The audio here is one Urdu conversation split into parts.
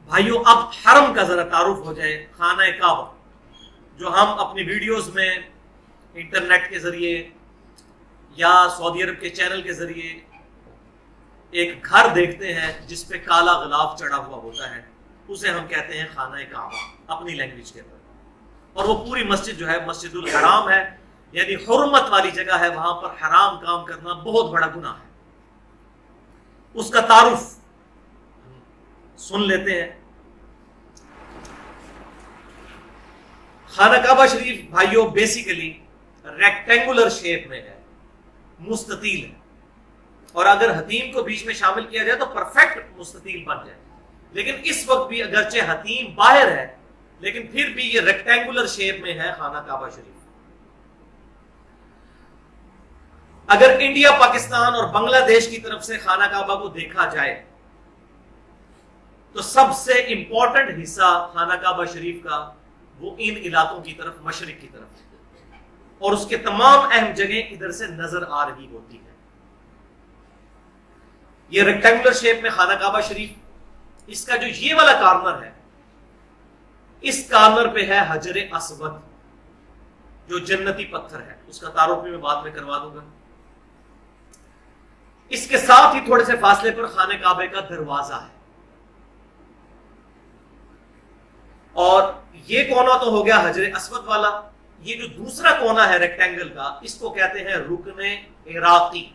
بھائیو اب حرم کا ذرا تعارف ہو جائے. خانہ کعبہ جو ہم اپنی ویڈیوز میں انٹرنیٹ کے ذریعے یا سعودی عرب کے چینل کے ذریعے ایک گھر دیکھتے ہیں جس پہ کالا غلاف چڑھا ہوا ہوتا ہے, اسے ہم کہتے ہیں خانہ کعبہ اپنی لینگویج کے اندر. اور وہ پوری مسجد جو ہے مسجد الحرام ہے, یعنی حرمت والی جگہ ہے, وہاں پر حرام کام کرنا بہت بڑا گناہ ہے. اس کا تعارف سن لیتے ہیں. خانہ کعبہ شریف بھائیوں بیسیکلی ریکٹینگولر شیپ میں ہے, مستطیل ہے, اور اگر حتیم کو بیچ میں شامل کیا جائے تو پرفیکٹ مستطیل بن جائے. لیکن اس وقت بھی اگرچہ حتیم باہر ہے لیکن پھر بھی یہ ریکٹینگولر شیپ میں ہے خانہ کعبہ شریف. اگر انڈیا, پاکستان اور بنگلہ دیش کی طرف سے خانہ کعبہ کو دیکھا جائے تو سب سے امپورٹنٹ حصہ خانہ کعبہ شریف کا وہ ان علاقوں کی طرف, مشرق کی طرف, اور اس کے تمام اہم جگہیں ادھر سے نظر آ رہی ہوتی ہیں. یہ ریکٹینگولر شیپ میں خانہ کعبہ شریف, اس کا جو یہ والا کارنر ہے, اس کارنر پہ ہے حجر اسود جو جنتی پتھر ہے, اس کا تعارف بھی میں بعد میں کروا دوں گا. اس کے ساتھ ہی تھوڑے سے فاصلے پر خانہ کعبے کا دروازہ ہے, اور یہ کونا تو ہو گیا حجر اسود والا. یہ جو دوسرا کونا ہے ریکٹینگل کا, اس کو کہتے ہیں رکن عراقی,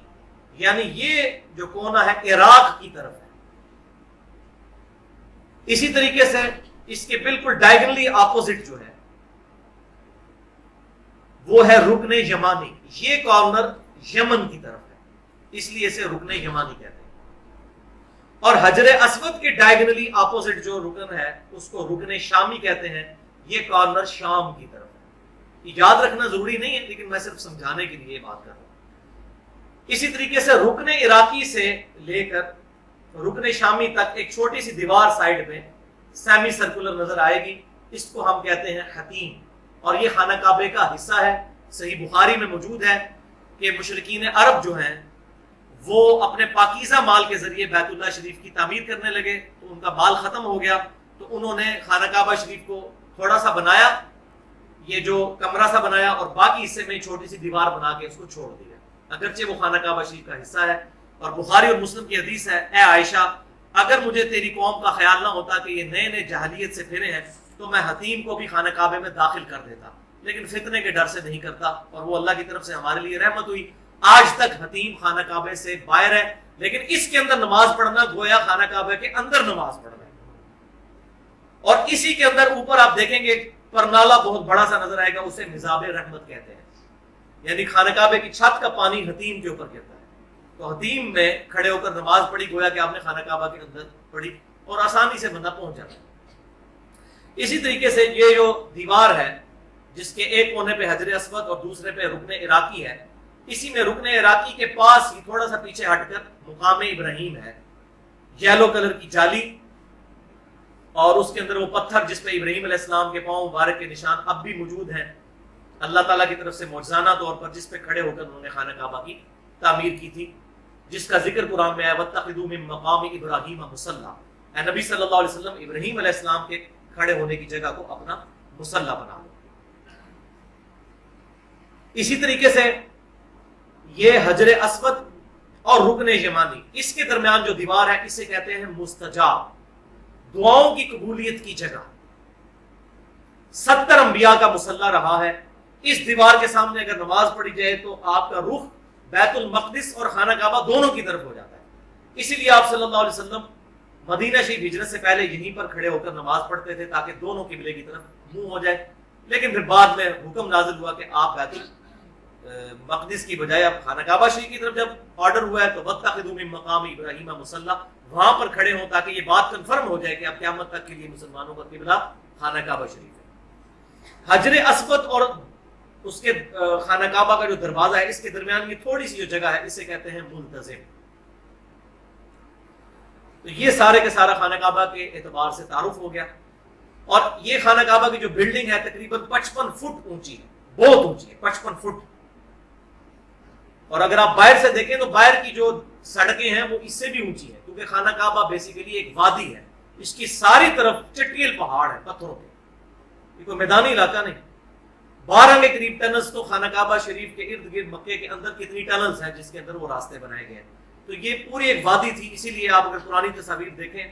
یعنی یہ جو کونا ہے عراق کی طرف ہے. اسی طریقے سے اس کے بالکل ڈائیگنلی اپوزٹ جو ہے وہ ہے رکن یمانی. یہ کارنر یمن کی طرف ہے, اس لیے اسے رکن یمانی کہتے ہیں. اور حجر اسود کے ڈائیگنلی اپوزٹ جو رکن ہے اس کو رکن شامی کہتے ہیں. یہ کارنر شام کی طرف ہے. یہ یاد رکھنا ضروری نہیں ہے لیکن میں صرف سمجھانے کے لیے بات کر رہا ہوں. اسی طریقے سے رکن عراقی سے لے کر رکن شامی تک ایک چھوٹی سی دیوار سائڈ میں سیمی سرکولر نظر آئے گی, اس کو ہم کہتے ہیں حتیم, اور یہ خانہ کعبے کا حصہ ہے. صحیح بخاری میں موجود ہے کہ مشرکین عرب جو ہیں وہ اپنے پاکیزہ مال کے ذریعے بیت اللہ شریف کی تعمیر کرنے لگے, تو ان کا مال ختم ہو گیا, تو انہوں نے خانہ کعبہ شریف کو تھوڑا سا بنایا, یہ جو کمرہ سا بنایا, اور باقی حصے میں چھوٹی سی دیوار بنا کے اس کو چھوڑ دیا, اگرچہ وہ خانہ کعبہ شریف کا حصہ ہے. اور بخاری اور مسلم کی حدیث ہے, اے عائشہ اگر مجھے تیری قوم کا خیال نہ ہوتا کہ یہ نئے نئے جاہلیت سے پھرے ہیں تو میں حتیم کو بھی خانہ کعبے میں داخل کر دیتا, لیکن فتنے کے ڈر سے نہیں کرتا, اور وہ اللہ کی طرف سے ہمارے لیے رحمت ہوئی. آج تک حتیم خانہ کعبے سے باہر ہے, لیکن اس کے اندر نماز پڑھنا گویا خانہ کعبے کے اندر نماز پڑھنا ہے. اور اسی کے اندر اوپر آپ دیکھیں گے پرنالا بہت بڑا سا نظر آئے گا, اسے مزاب رحمت کہتے ہیں, یعنی خانہ کعبے کی چھت کا پانی حتیم کے اوپر گرتا ہے. تو حتیم میں کھڑے ہو کر نماز پڑھی گویا کہ آپ نے خانہ کعبہ کے اندر پڑھی, اور آسانی سے بندہ پہنچ جاتا ہے. اسی طریقے سے یہ جو دیوار ہے جس کے ایک کونے پہ حجر اسود اور دوسرے پہ رکن عراقی ہے, اسی میں رکن عراقی کے پاس ہی تھوڑا سا پیچھے ہٹ کر مقام ابراہیم ہے, یلو کلر کی جالی, اور اس کے اندر وہ پتھر جس پہ ابراہیم علیہ السلام کے پاؤں مبارک کے نشان اب بھی موجود ہیں, اللہ تعالیٰ کی طرف سے معجزانہ طور پر, جس پہ کھڑے ہو کر انہوں نے خانہ کعبہ کی تعمیر کی تھی, جس کا ذکر قرآن میں ہے وَاتَّخِذُوا مِن مَّقَامِ إِبْرَاهِيمَ مُصَلًّى. اے نبی صلی اللہ علیہ وسلم ابراہیم علیہ السلام کے کھڑے ہونے کی جگہ کو اپنا مصلی بنا لو. اسی طریقے سے یہ حجر اسود اور رکن یمانی, اس کے درمیان جو دیوار ہے اسے کہتے ہیں مستجاب, دعاؤں کی قبولیت کی جگہ. 70 انبیاء کا مصلی رہا ہے. اس دیوار کے سامنے اگر نماز پڑھی جائے تو آپ کا رخ بیت المقدس اور خانہ کعبہ دونوں کی طرف ہو جاتا ہے. اسی لیے آپ صلی اللہ علیہ وسلم مدینہ شریف ہجرت سے پہلے یہیں پر کھڑے ہو کر نماز پڑھتے تھے تاکہ دونوں قبلے کی طرف منہ ہو جائے. لیکن پھر بعد میں حکم نازل ہوا کہ آپ بیت المقدس کی بجائے اب خانہ کعبہ شریف کی طرف جب آرڈر ہوا ہے تو وَاتَّخِذُوا مِن مَّقَامِ إِبْرَاهِيمَ مُصَلًّى, وہاں پر کھڑے ہوں تاکہ یہ بات کنفرم ہو جائے کہ اب قیامت تک کے لیے مسلمانوں کا قبلہ خانہ کعبہ شریف ہے. حجر اسود اور اس کے خانہ کعبہ کا جو دروازہ ہے اس کے درمیان یہ تھوڑی سی جو جگہ ہے اسے کہتے ہیں ملتزم. تو یہ سارے کے سارا خانہ کعبہ کے اعتبار سے تعارف ہو گیا. اور یہ خانہ کعبہ کی جو بلڈنگ ہے تقریباً 55 فٹ اونچی ہے, بہت اونچی ہے, 55 فٹ. اور اگر آپ باہر سے دیکھیں تو باہر کی جو سڑکیں ہیں وہ اس سے بھی اونچی ہیں, کیونکہ خانہ کعبہ بیسیکلی ایک وادی ہے, اس کی ساری طرف چٹیل پہاڑ ہے پتھروں کے، یہ کوئی میدانی علاقہ نہیں۔ 12 کے قریب ٹنلز تو خانہ کعبہ شریف کے ارد گرد مکے کے اندر کتنی ٹنلز ہیں جس کے اندر وہ راستے بنائے گئے ہیں۔ تو یہ پوری ایک وادی تھی، اسی لیے آپ اگر پرانی تصاویر دیکھیں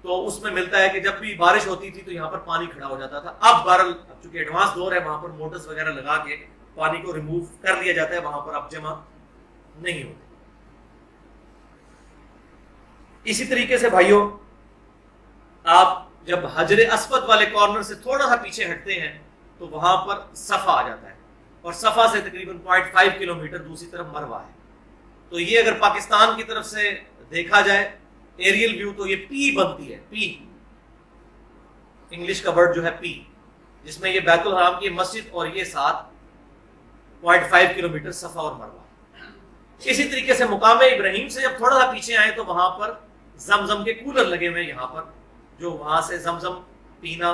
تو اس میں ملتا ہے کہ جب بھی بارش ہوتی تھی تو یہاں پر پانی کھڑا ہو جاتا تھا۔ اب بہرحال چونکہ ایڈوانس دور ہے، وہاں پر موٹرز وغیرہ لگا کے پانی کو ریموو کر لیا جاتا ہے، وہاں پر اب جمع نہیں ہوتے۔ اسی طریقے سے بھائیوں، آپ جب حجر اسود والے کارنر سے تھوڑا سا پیچھے ہٹتے ہیں تو وہاں پر صفا آ جاتا ہے، اور صفا سے تقریباً 0.5 کلومیٹر دوسری طرف مروہ ہے۔ تو یہ اگر پاکستان کی طرف سے دیکھا جائے ایریل ویو تو یہ پی بنتی ہے، پی انگلش کا ورڈ جو ہے پی، جس میں یہ بیت الحرام کی مسجد اور یہ ساتھ 0.5 کلومیٹر صفا اور مروہ۔ اسی طریقے سے مقام ابراہیم سے جب تھوڑا سا پیچھے آئے تو وہاں پر زمزم کے کولر لگے ہوئے ہیں، یہاں پر جو وہاں سے زمزم پینا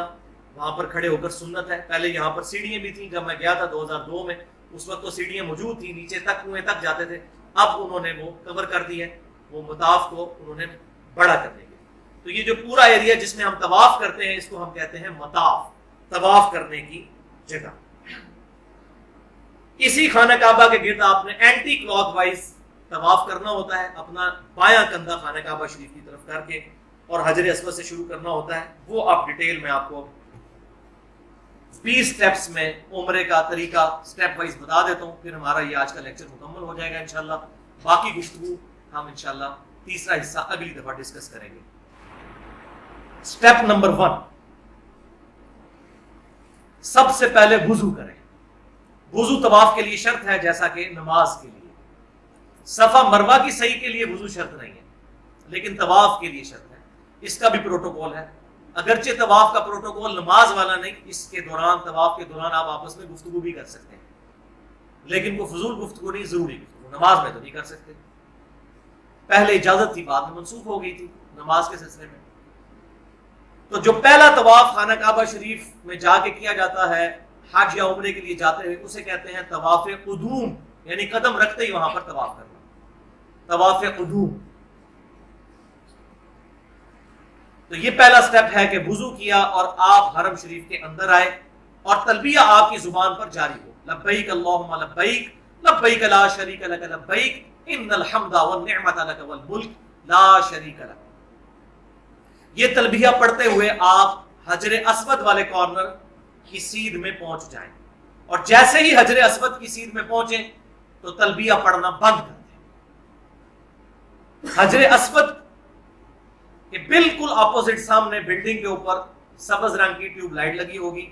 وہاں پر کھڑے ہو کر سنت ہے۔ پہلے یہاں پر سیڑھیاں بھی تھیں، جب میں گیا تھا 2002 میں اس وقت تو سیڑھیاں موجود تھیں، نیچے تک کنویں تک جاتے تھے، اب انہوں نے وہ کور کر دی ہے، وہ مطاف کو انہوں نے بڑا کرنے کے۔ تو یہ جو پورا ایریا جس میں ہم طواف کرتے ہیں اس کو ہم کہتے ہیں مطاف، طواف کرنے کی جگہ۔ اسی خانہ کعبہ کے گرد آپ نے اینٹی کلاک وائز طواف کرنا ہوتا ہے، اپنا بایاں کندھا خانہ کعبہ شریف کی طرف کر کے، اور حجر اسود سے شروع کرنا ہوتا ہے۔ وہ آپ ڈیٹیل میں آپ کو 20 سٹیپس میں عمرے کا طریقہ سٹیپ وائز بتا دیتا ہوں، پھر ہمارا یہ آج کا لیکچر مکمل ہو جائے گا انشاءاللہ۔ باقی گفتگو ہم انشاءاللہ تیسرا حصہ اگلی دفعہ ڈسکس کریں گے۔ سٹیپ نمبر 1، سب سے پہلے وضو کریں۔ وضو طواف کے لیے شرط ہے جیسا کہ نماز کے لیے۔ صفا مروہ کی صحیح کے لیے وضو شرط نہیں ہے، لیکن طواف کے لیے شرط ہے۔ اس کا بھی پروٹوکول ہے، اگرچہ طواف کا پروٹوکول نماز والا نہیں، اس کے دوران طواف کے دوران آپ آپس میں گفتگو بھی کر سکتے ہیں، لیکن کوئی فضول گفتگو نہیں، ضروری گفتگو نماز میں تو نہیں کر سکتے۔ پہلے اجازت تھی، بعد میں منسوخ ہو گئی تھی نماز کے سلسلے میں۔ تو جو پہلا طواف خانہ کعبہ شریف میں جا کے کیا جاتا ہے حج یا عمرے کے لیے جاتے ہوئے، اسے کہتے ہیں طواف قدوم، یعنی قدم رکھتے ہی وہاں پر طواف کرنا، طواف قدوم۔ تو یہ پہلا سٹیپ ہے کہ وضو کیا اور آپ حرم شریف کے اندر آئے اور تلبیہ آپ کی زبان پر جاری ہو، لبیک اللہم لبیک لبیک لا شریک لک لبیک ان الحمد والنعمت لک والملک لا شریک لک۔ یہ تلبیہ پڑھتے ہوئے آپ حجر اسود والے کارنر کی سیدھ میں پہنچ جائیں، اور جیسے ہی حجر اسود کی سیدھ میں پہنچیں تو تلبیہ پڑھنا بند کر دیں۔ حجر اسود کہ بالکل اپوزٹ سامنے بلڈنگ کے اوپر سبز رنگ کی ٹیوب لائٹ لگی ہوگی،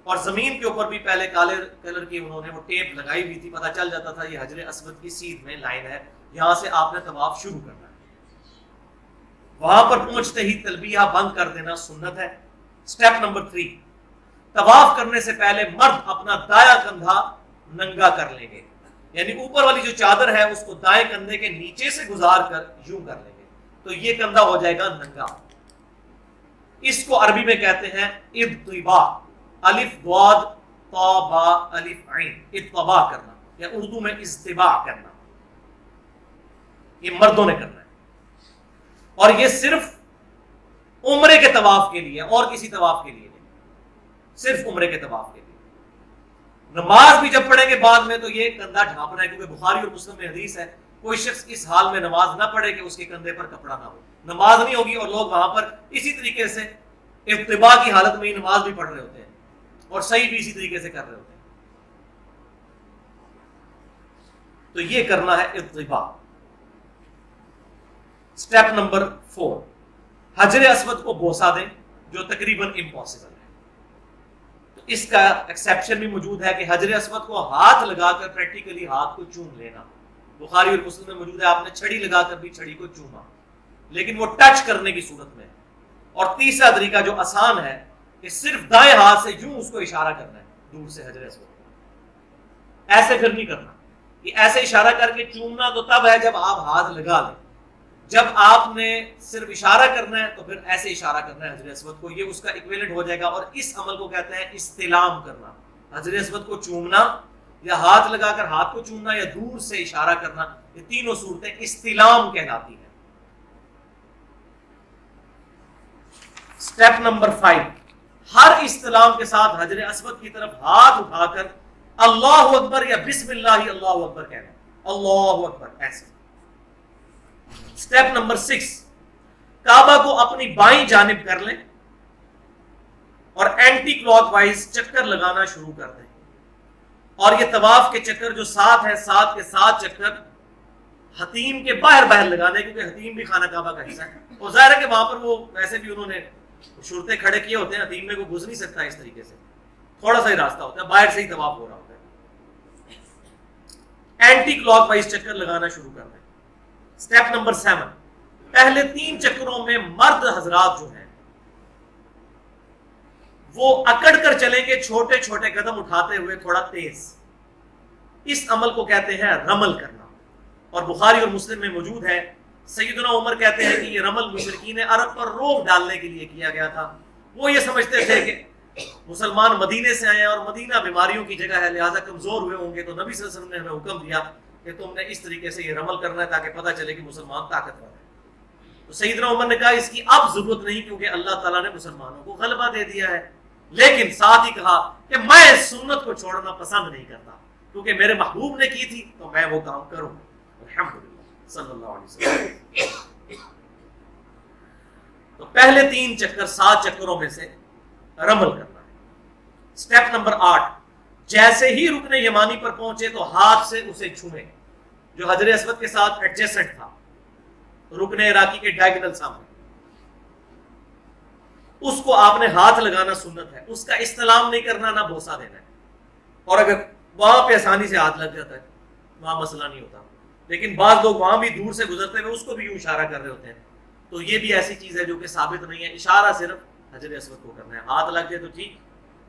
اور زمین کے اوپر بھی پہلے کالے کلر کی انہوں نے وہ ٹیپ لگائی ہوئی تھی، پتہ چل جاتا تھا یہ حجر اسود کی سیدھ میں لائن ہے، یہاں سے آپ نے طواف شروع کرنا ہے۔ وہاں پر پہنچتے ہی تلبیہ بند کر دینا سنت ہے۔ سٹیپ نمبر 3، طواف کرنے سے پہلے مرد اپنا دایاں کندھا ننگا کر لیں گے، یعنی اوپر والی جو چادر ہے اس کو دائیں کندھے کے نیچے سے گزار کر یوں کر لیں گے، تو یہ کندھا ہو جائے گا ننگا۔ اس کو عربی میں کہتے ہیں اطباء، الف ضاد طا با الف عین، اطباء کرنا یا اردو میں اصطباء کرنا، یہ مردوں نے کرنا ہے، اور یہ صرف عمرے کے طواف کے لیے اور کسی طواف کے لیے نہیں، صرف عمرے کے طواف کے لیے۔ نماز بھی جب پڑھیں گے بعد میں تو یہ کندھا ڈھانپنا ہے، کیونکہ بخاری اور مسلم میں حدیث ہے کوئی شخص اس حال میں نماز نہ پڑھے کہ اس کے کندھے پر کپڑا نہ ہو، نماز نہیں ہوگی، اور لوگ وہاں پر اسی طریقے سے ابتباء کی حالت میں ہی نماز بھی پڑھ رہے ہوتے ہیں اور صحیح بھی اسی طریقے سے کر رہے ہوتے ہیں۔ تو یہ کرنا ہے ابتباء۔ سٹیپ نمبر 4، حجر اسود کو بوسہ دیں، جو تقریباً امپاسبل ہے۔ تو اس کا ایکسیپشن بھی موجود ہے کہ حجر اسود کو ہاتھ لگا کر پریکٹیکلی ہاتھ کو چوم لینا، بخاری اور مسلم میں موجود ہے، آپ نے چھڑی لگا کر بھی چھڑی کو چوما، لیکن وہ ٹچ کرنے کی صورت میں۔ اور تیسرا طریقہ جو آسان ہے کہ صرف دائیں ہاتھ سے یوں اس کو اشارہ کرنا ہے دور سے حجر اسود، ایسے پھر نہیں کرنا، کہ ایسے اشارہ کر کے چومنا تو تب ہے جب آپ ہاتھ لگا لیں، جب آپ نے صرف اشارہ کرنا ہے تو پھر ایسے اشارہ کرنا ہے حجر اسود کو، یہ اس کا ایکویلنٹ ہو جائے گا۔ اور اس عمل کو کہتے ہیں استلام کرنا، حجر اسود کو چومنا یا ہاتھ لگا کر ہاتھ کو چومنا یا دور سے اشارہ کرنا، یہ تینوں صورتیں استلام کہلاتی ہیں۔ اسٹیپ نمبر 5، ہر استلام کے ساتھ حجر اسود کی طرف ہاتھ اٹھا کر اللہ اکبر یا بسم اللہ اللہ اکبر کہنا، اللہ اکبر ایسے۔ اسٹیپ نمبر 6، کعبہ کو اپنی بائیں جانب کر لیں اور اینٹی کلاک وائز چکر لگانا شروع کر دیں، اور یہ طواف کے چکر جو 7 ہے، 7 کے 7 چکر حتیم کے باہر لگانے، کیونکہ حتیم بھی خانہ کعبہ کا حصہ ہے، اور ظاہر ہے کہ وہاں پر وہ ویسے بھی انہوں نے شرطیں کھڑے کیے ہوتے ہیں، حتیم میں کوئی گھس نہیں سکتا اس طریقے سے، تھوڑا سا ہی راستہ ہوتا ہے، باہر سے ہی طواف ہو رہا ہوتا ہے۔ اینٹی کلاک وائز چکر لگانا شروع کر دیں۔ اسٹیپ نمبر 7، پہلے 3 چکروں میں مرد حضرات جو ہیں وہ اکڑ کر چلیں گے، چھوٹے چھوٹے قدم اٹھاتے ہوئے تھوڑا تیز۔ اس عمل کو کہتے ہیں رمل کرنا، اور بخاری اور مسلم میں موجود ہے، سیدنا عمر کہتے ہیں کہ یہ رمل مشرکین عرب پر روک ڈالنے کے لیے کیا گیا تھا۔ وہ یہ سمجھتے تھے کہ مسلمان مدینے سے آئے اور مدینہ بیماریوں کی جگہ ہے، لہٰذا کمزور ہوئے ہوں گے، تو نبی صلی اللہ علیہ وسلم نے ہمیں حکم دیا کہ تم نے اس طریقے سے یہ رمل کرنا ہے تاکہ پتہ چلے کہ مسلمان طاقتور ہے۔ تو سیدنا عمر نے کہا اس کی اب ضرورت نہیں، کیونکہ اللہ تعالیٰ نے مسلمانوں کو غلبہ دے دیا ہے، لیکن ساتھ ہی کہا کہ میں اس سنت کو چھوڑنا پسند نہیں کرتا، کیونکہ میرے محبوب نے کی تھی تو میں وہ کام کروں۔ الحمدللہ صلی اللہ علیہ وسلم۔ تو پہلے 3 چکر 7 چکروں میں سے رمل کرنا ہے۔ اسٹیپ نمبر 8، جیسے ہی رکن یمانی پر پہنچے تو ہاتھ سے اسے چھوئیں، جو حجر اسود کے ساتھ ایڈجسنٹ تھا، رکن عراقی کے ڈائگنل سامنے، اس کو آپ نے ہاتھ لگانا سنت ہے، اس کا استلام نہیں کرنا، نہ بوسہ دینا ہے، اور اگر وہاں پہ آسانی سے ہاتھ لگ جاتا ہے وہاں مسئلہ نہیں ہوتا، لیکن بعض لوگ وہاں بھی دور سے گزرتے ہوئے اس کو بھی یوں اشارہ کر رہے ہوتے ہیں، تو یہ بھی ایسی چیز ہے جو کہ ثابت نہیں ہے، اشارہ صرف حجر اسود کو کرنا ہے، ہاتھ لگ جائے تو ٹھیک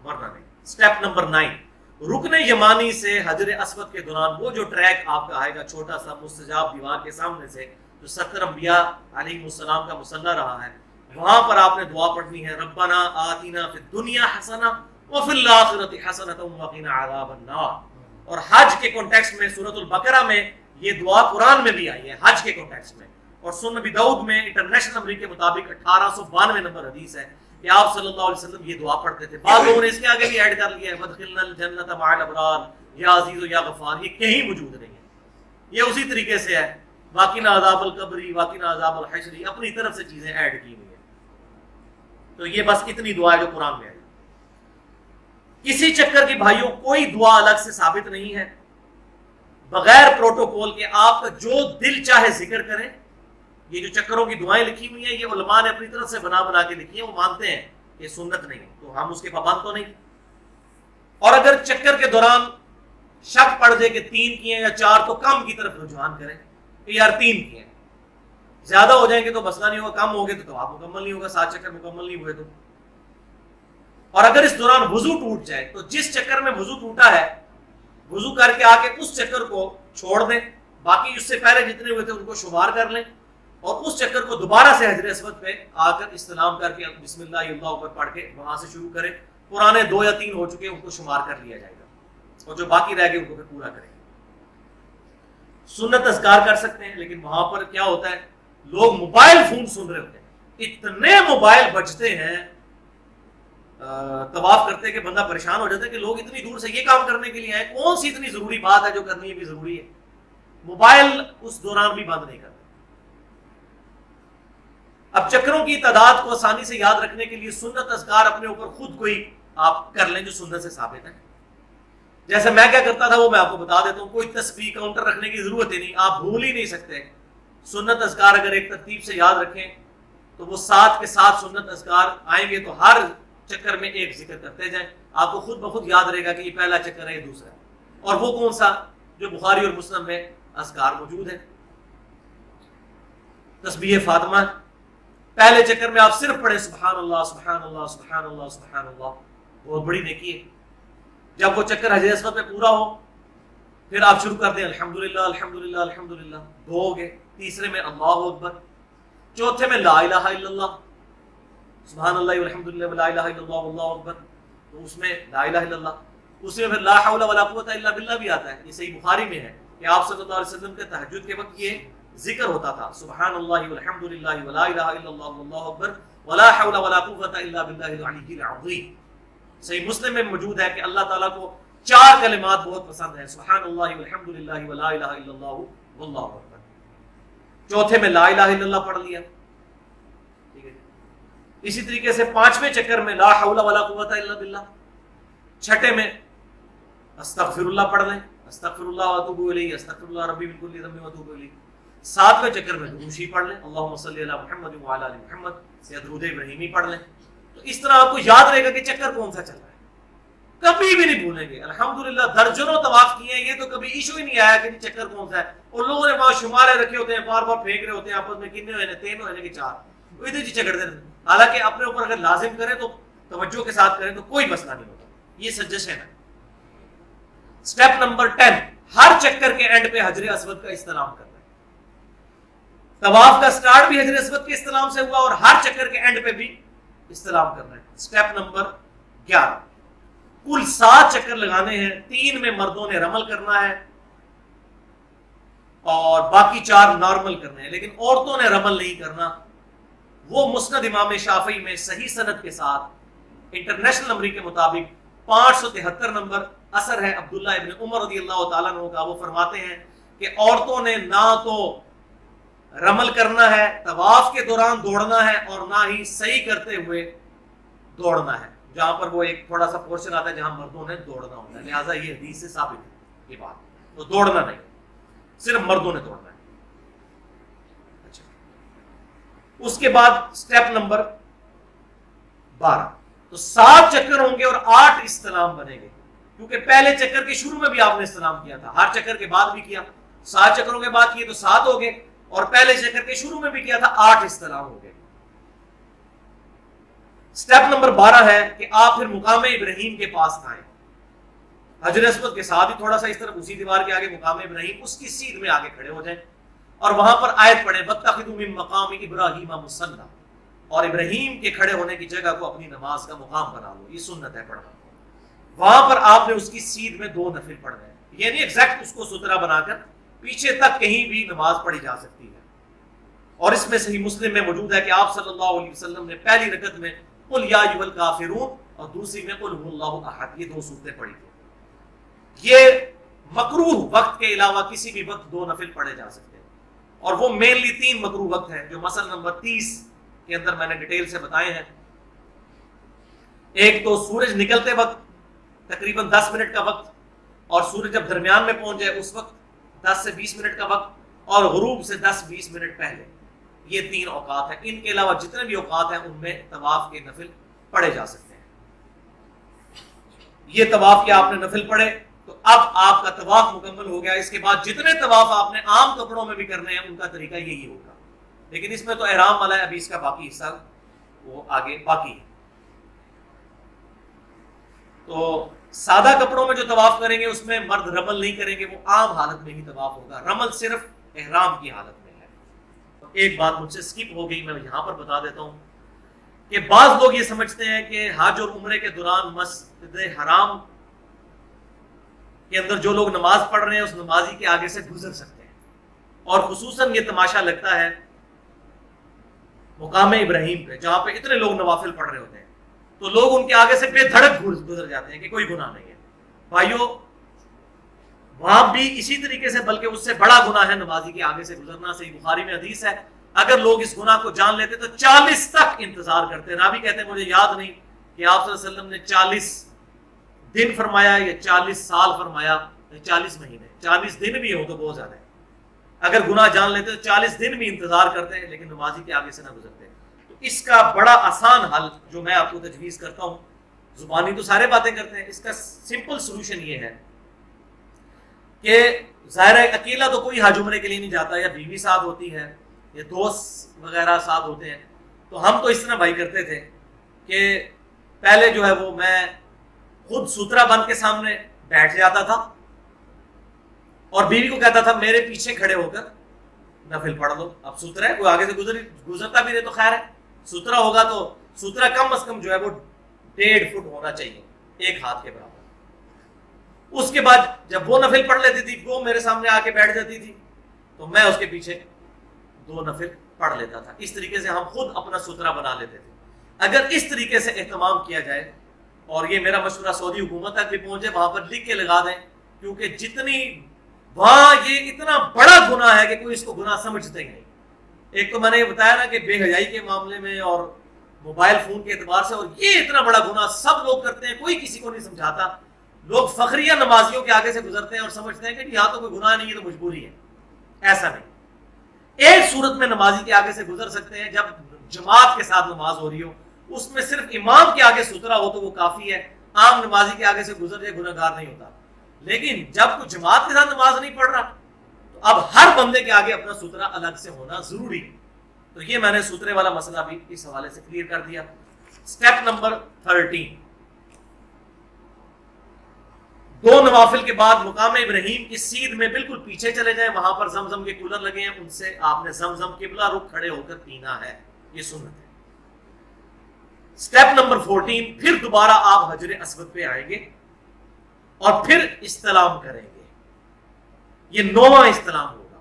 ورنہ نہیں۔ اسٹیپ نمبر 9، رکن یمانی سے حجر اسود کے دوران وہ جو ٹریک آپ کا آئے گا چھوٹا سا مستجاب دیوار کے سامنے سے، جو 70 انبیاء علیہ السلام کا مصلی رہا ہے، وہاں پر آپ نے دعا پڑھنی ہے، ربنا آتنا فی الدنیا حسنہ وفی الآخرۃ حسنۃ وقنا عذاب النار۔ اور حج کے کانٹیکسٹ میں سورۃ البقرہ میں یہ دعا قرآن میں بھی آئی ہے، حج کے کانٹیکسٹ میں، اور سنن ابی داؤد میں انٹرنیشنل نمبر کے مطابق 1892 نمبر حدیث ہے کہ آپ صلی اللہ علیہ وسلم یہ دعا پڑھتے تھے۔ بعض لوگوں نے اس کے آگے بھی ایڈ کر لیا ہے، وادخلنا الجنۃ مع الابرار یا عزیز یا غفار، یہ کہیں موجود نہیں ہے، یہ اسی طریقے سے ہے، واقعنا عذاب القبری واقعنا عذاب الحشری، اپنی طرف سے چیزیں ایڈ کی ہوئی ہیں۔ تو یہ بس اتنی دعا ہے جو قرآن میں ہے۔ کسی چکر کی بھائیوں کوئی دعا الگ سے ثابت نہیں ہے، بغیر پروٹوکول کے آپ کا جو دل چاہے ذکر کریں۔ یہ جو چکروں کی دعائیں لکھی ہوئی ہیں یہ علماء نے اپنی طرف سے بنا کے لکھی ہیں، وہ مانتے ہیں کہ سنت نہیں، تو ہم اس کے پابند تو نہیں۔ اور اگر چکر کے دوران شک پڑ جائے کہ 3 کیے یا 4 تو کم کی طرف رجحان کریں کہ یار 3 کیے، زیادہ ہو جائیں گے تو مسئلہ نہیں ہوگا، کم ہو گئے تو آپ مکمل نہیں ہوگا، 7 چکر مکمل نہیں ہوئے تو۔ اور اگر اس دوران وضو ٹوٹ جائے تو جس چکر میں وضو ٹوٹا ہے وضو کر کے آ کے اس چکر کو چھوڑ دیں، باقی اس سے پہلے جتنے ہوئے تھے ان کو شمار کر لیں، اور اس چکر کو دوبارہ سے حجر اسود پہ آ کر استلام کر کے بسم اللہ اللہ اوپر پڑھ کے وہاں سے شروع کریں۔ پرانے 2 یا 3 ہو چکے ان کو شمار کر لیا جائے گا، اور جو باقی رہ گئے ان کو پھر پورا کریں گے۔ سنت اذکار کر سکتے ہیں، لیکن وہاں پر کیا ہوتا ہے، لوگ موبائل فون سن رہے ہوتے ہیں، اتنے موبائل بجتے ہیں طواف کرتے کہ بندہ پریشان ہو جاتا ہے کہ لوگ اتنی دور سے یہ کام کرنے کے لیے آئے، کون سی اتنی ضروری بات ہے جو کرنی بھی ضروری ہے۔ موبائل اس دوران بھی بند نہیں کرتے۔ اب چکروں کی تعداد کو آسانی سے یاد رکھنے کے لیے سنت اذکار اپنے اوپر خود کوئی آپ کر لیں جو سنت سے ثابت ہے۔ جیسے میں کیا کرتا تھا وہ میں آپ کو بتا دیتا ہوں، کوئی تسبیح کاؤنٹر رکھنے کی ضرورت ہی نہیں، آپ بھول ہی نہیں سکتے۔ سنت اذکار اگر ایک ترتیب سے یاد رکھیں تو وہ 7 کے 7 سنت اذکار آئیں گے، تو ہر چکر میں ایک ذکر کرتے جائیں، آپ کو خود بخود یاد رہے گا کہ یہ پہلا چکر ہے، یہ دوسرا ہے، اور وہ کون سا جو بخاری اور مسلم میں اذکار موجود ہیں۔ تسبیح فاطمہ پہلے چکر میں آپ صرف پڑھیں سبحان اللہ سبحان اللہ سبحان اللہ سبحان اللہ، بہت بڑی نیکی ہے۔ جب وہ چکر حجر اسود میں پورا ہو پھر آپ شروع کر دیں الحمدللہ الحمدللہ الحمدللہ، 2 ہو گئے، تیسرے میں اللہ اکبر، چوتھے میں لا الہ الا اللہ سبحان اللہ والحمدللہ ولا الہ الا اللہ واللہ اکبر، تو اس میں لا الہ الا اللہ، اس میں پھر لا حول ولا قوت الا باللہ بھی آتا ہے۔ یہ صحیح بخاری میں ہے کہ آپ صلی اللہ علیہ وسلم کے تہجد کے وقت یہ ذکر ہوتا تھا سبحان اللہ والحمد للہ ولا الہ الا اللہ واللہ اکبر ولا حول ولا قوت الا باللہ العلی العظیم. صحیح مسلم میں موجود ہے کہ اللہ تعالیٰ کو 4 کلمات بہت پسند ہیں, سبحان اللہ والحمد للہ ولا الہ الا اللہ واللہ اکبر. چوتھے میں لا الہ الا اللہ پڑھ لیا, ٹھیک ہے. اسی طریقے سے 5ویں چکر میں لا حول ولا قوت الا باللہ. چھٹے میں استغفر اللہ پڑھ لیں, استغفر اللہ واتوب الیہ, استغفر اللہ ربی من کل ذنب واتوب الیہ. 7ویں چکر میں درود شریف پڑھ لیں, اللہم صلی علی محمد وعلی آل محمد, یا درود ابراہیمی پڑھ لیں. تو اس طرح آپ کو یاد رہے گا کہ چکر کون سا چل رہا ہے, کبھی بھی نہیں بھولیں گے. الحمدللہ درجنوں طواف کیے ہیں, یہ تو کبھی ایشو ہی نہیں آیا کہ چکر کون سا ہے. اور لوگوں نے وہاں شمارے رکھے ہوتے ہیں, بار بار پھینک رہے ہوتے ہیں آپس میں, کتنے ہوئے 3 ہوئے کہ 4, وہ ادھر جی چکرتے رہتے. حالانکہ اپنے اوپر اگر لازم کریں تو توجہ کے ساتھ کریں تو کوئی مسئلہ نہیں ہوتا. یہ سجیشن ہے. اسٹیپ نمبر 10, ہر چکر کے اینڈ پہ حجر اسود کا استلام کرنا ہے. طواف کا سٹارٹ بھی حجر اسود کے استلام سے ہوا اور ہر چکر کے اینڈ پہ بھی استلام کرنا ہے. اسٹیپ نمبر 11, کل 7 چکر لگانے ہیں. 3 میں مردوں نے رمل کرنا ہے اور باقی 4 نارمل کرنے ہیں, لیکن عورتوں نے رمل نہیں کرنا. وہ مسند امام شافعی میں صحیح سند کے ساتھ انٹرنیشنل نمبر کے مطابق 573 نمبر اثر ہے عبداللہ ابن عمر رضی اللہ تعالیٰ عنہ کا. وہ فرماتے ہیں کہ عورتوں نے نہ تو رمل کرنا ہے, طواف کے دوران دوڑنا ہے, اور نہ ہی صحیح کرتے ہوئے دوڑنا ہے. جہاں پر وہ ایک تھوڑا سا پورشن آتا ہے جہاں مردوں نے دوڑنا ہوتا ہے. لہٰذا یہ حدیث سے ثابت ہے یہ بات, تو دوڑنا نہیں, صرف مردوں نے دوڑنا ہے. اچھا, اس کے بعد اسٹیپ نمبر 12, تو 7 چکر ہوں گے اور 8 استلام بنے گے, کیونکہ پہلے چکر کے شروع میں بھی آپ نے استلام کیا تھا, ہر چکر کے بعد بھی کیا. 7 چکروں کے بعد کیے تو 7 ہو گئے, اور پہلے چکر کے شروع میں بھی کیا تھا 8 استلام ہو گئے. سٹیپ نمبر 12 ہے کہ آپ پھر مقام ابراہیم کے پاس آئیں, حجر اسود کے ساتھ ہی تھوڑا سا اس طرف اسی دیوار کے آگے مقام ابراہیم, اس کی سیدھ میں آگے کھڑے ہو جائیں اور وہاں پر آیت پڑھیں وَاتَّخِذُوا مِن مَّقَامِ إِبْرَاهِيمَ مُصَلًّى, اور ابراہیم کے کھڑے ہونے کی جگہ کو اپنی نماز کا مقام بنا لو. یہ سنت ہے پڑھنا. وہاں پر آپ نے اس کی سیدھ میں 2 نفل پڑھنے ہیں, یعنی ایگزیکٹ اس کو سترا بنا کر پیچھے تک کہیں بھی نماز پڑھی جا سکتی ہے. اور اس میں صحیح مسلم میں موجود ہے کہ آپ صلی اللہ علیہ وسلم نے پہلی رکعت میں قل یا ایھا الکافرون اور دوسری میں قل ھو اللہ احد, یہ 2 سورتیں پڑھی تھیں. یہ مکروہ وقت کے علاوہ کسی بھی وقت 2 نفل پڑھے جا سکتے ہیں, اور وہ مینلی 3 مکروہ وقت ہیں جو مثلا نمبر 30 کے اندر میں نے ڈیٹیل سے بتائے ہیں. ایک تو سورج نکلتے وقت تقریباً 10 منٹ کا وقت, اور سورج جب درمیان میں پہنچ جائے اس وقت 10 سے 20 منٹ کا وقت, اور غروب سے 10-20 منٹ پہلے. یہ 3 اوقات ہیں. ان کے علاوہ جتنے بھی اوقات ہیں ان میں طواف کے نفل پڑھے جا سکتے ہیں. یہ طواف کے آپ نے نفل پڑھے تو اب آپ کا طواف مکمل ہو گیا. اس کے بعد جتنے طواف آپ نے عام کپڑوں میں بھی کرنے ہیں ان کا طریقہ یہی ہوگا, لیکن اس میں تو احرام والا ہے, ابھی اس کا باقی حصہ وہ آگے باقی ہے. تو سادہ کپڑوں میں جو طواف کریں گے اس میں مرد رمل نہیں کریں گے, وہ عام حالت میں ہی طواف ہوگا. رمل صرف احرام کی حالت میں ہے. ایک بات مجھ سے سکپ ہو گئی, میں یہاں پر بتا دیتا ہوں کہ بعض لوگ یہ سمجھتے ہیں کہ حج اور عمرے کے دوران مسجد حرام کے اندر جو لوگ نماز پڑھ رہے ہیں اس نمازی کے آگے سے گزر سکتے ہیں, اور خصوصاً یہ تماشا لگتا ہے مقام ابراہیم پہ جہاں پہ اتنے لوگ نوافل پڑھ رہے ہوتے ہیں, تو لوگ ان کے آگے سے بے دھڑک گزر جاتے ہیں کہ کوئی گناہ نہیں ہے. بھائیو, وہاں بھی اسی طریقے سے بلکہ اس سے بڑا گناہ ہے نمازی کے آگے سے گزرنا. صحیح بخاری میں حدیث ہے, اگر لوگ اس گناہ کو جان لیتے تو 40 تک انتظار کرتے. راوی کہتے ہیں مجھے یاد نہیں کہ آپ صلی اللہ علیہ وسلم نے 40 دن فرمایا یا 40 سال فرمایا, 40 مہینے, 40 دن بھی ہو تو بہت زیادہ ہے. اگر گناہ جان لیتے تو 40 دن بھی انتظار کرتے ہیں لیکن نمازی کے آگے سے نہ گزرتے. تو اس کا بڑا آسان حل جو میں آپ کو تجویز کرتا ہوں, زبانی تو سارے باتیں کرتے ہیں, اس کا سمپل سولوشن یہ ہے کہ ظاہر ہے اکیلا تو کوئی حج عمرے کے لیے نہیں جاتا, یا بیوی ساتھ ہوتی ہے یا دوست وغیرہ ساتھ ہوتے ہیں. تو ہم تو اس طرح بھائی کرتے تھے کہ پہلے جو ہے وہ میں خود سترا بن کے سامنے بیٹھ جاتا تھا اور بیوی کو کہتا تھا میرے پیچھے کھڑے ہو کر نفل پڑھ لو. اب سترا ہے, کوئی آگے سے گزرتا بھی نہیں تو خیر ہے, سترا ہوگا تو سترا کم از کم جو ہے وہ 1.5 فٹ ہونا چاہیے, 1 ہاتھ کے برابر. اس کے بعد جب وہ نفل پڑھ لیتی تھی وہ میرے سامنے آ کے بیٹھ جاتی تھی تو میں اس کے پیچھے 2 نفل پڑھ لیتا تھا. اس طریقے سے ہم خود اپنا سترہ بنا لیتے تھے. اگر اس طریقے سے اہتمام کیا جائے, اور یہ میرا مشورہ سعودی حکومت تک بھی پہنچے, وہاں پر لکھ کے لگا دیں, کیونکہ جتنی وہاں یہ اتنا بڑا گناہ ہے کہ کوئی اس کو گناہ سمجھتے ہی نہیں. ایک تو میں نے یہ بتایا نا کہ بے حیائی کے معاملے میں اور موبائل فون کے اعتبار سے, اور یہ اتنا بڑا گناہ سب لوگ کرتے ہیں, کوئی کسی کو نہیں سمجھاتا. لوگ فخریہ نمازیوں کے آگے سے گزرتے ہیں اور سمجھتے ہیں کہ یہاں تو کوئی گناہ نہیں ہے, تو مجبوری ہے. ایسا نہیں. ایک صورت میں نمازی کے آگے سے گزر سکتے ہیں, جب جماعت کے ساتھ نماز ہو رہی ہو, اس میں صرف امام کے آگے سترا ہو تو وہ کافی ہے. عام نمازی کے آگے سے گزر جائے گناہگار نہیں ہوتا. لیکن جب کوئی جماعت کے ساتھ نماز نہیں پڑھ رہا, تو اب ہر بندے کے آگے اپنا سترا الگ سے ہونا ضروری ہے. تو یہ میں نے سترے والا مسئلہ بھی اس حوالے سے کلیئر کر دیا. سٹیپ نمبر 13, 2 نوافل کے بعد مقام ابراہیم کی سیدھ میں بالکل پیچھے چلے جائیں, وہاں پر زمزم کے کولر لگے ہیں, ان سے آپ نے زمزم قبلہ رخ کھڑے ہو کر پینا ہے. یہ سنت ہے. سٹیپ نمبر 14, پھر دوبارہ آپ حجر اسود پہ آئیں گے اور پھر استلام کریں گے. یہ 9واں استلام ہوگا.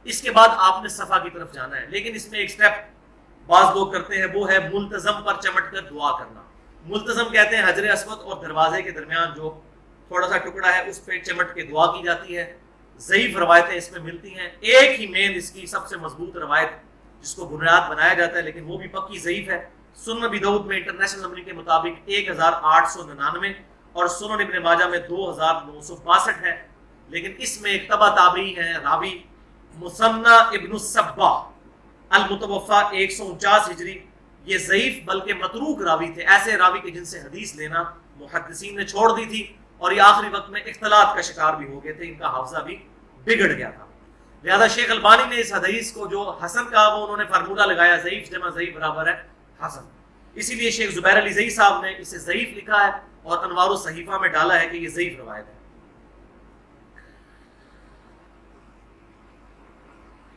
اس کے بعد آپ نے صفا کی طرف جانا ہے. لیکن اس میں ایک سٹیپ بعض لوگ کرتے ہیں, وہ ہے ملتزم پر چمٹ کر دعا کرنا. ملتزم کہتے ہیں حجر اسود اور دروازے کے درمیان جو تھوڑا سا ٹکڑا ہے, اس پہ چمٹ کے دعا کی جاتی ہے. ضعیف روایتیں اس میں ملتی ہیں. ایک ہی مین اس کی سب سے مضبوط روایت جس کو بنیاد بنایا جاتا ہے, لیکن وہ بھی پکی ضعیف ہے, سنن ابی داؤد میں انٹرنیشنل نمبر کے مطابق 1899 اور سنن ابن ماجہ میں 2962 ہے. لیکن اس میں ایک تبع تابعی ہے, راوی مثنى ابن الصباح المتوفى 149 ہجری. یہ ضعیف بلکہ متروک راوی تھے. ایسے راوی کے جن سے حدیث لینا محدثین نے چھوڑ دی تھی, اور یہ آخری وقت میں اختلاط کا شکار بھی ہو گئے تھے, ان کا حافظہ بھی بگڑ گیا تھا. لہذا شیخ البانی نے اس حدیث کو جو حسن کہا, وہ انہوں نے فارمولہ لگایا, ضعیف جمع ضعیف برابر ہے حسن. اسی لیے شیخ زبیر علی زئی صاحب نے اسے ضعیف لکھا ہے اور انوار الصحیفہ میں ڈالا ہے کہ یہ ضعیف روایت ہے.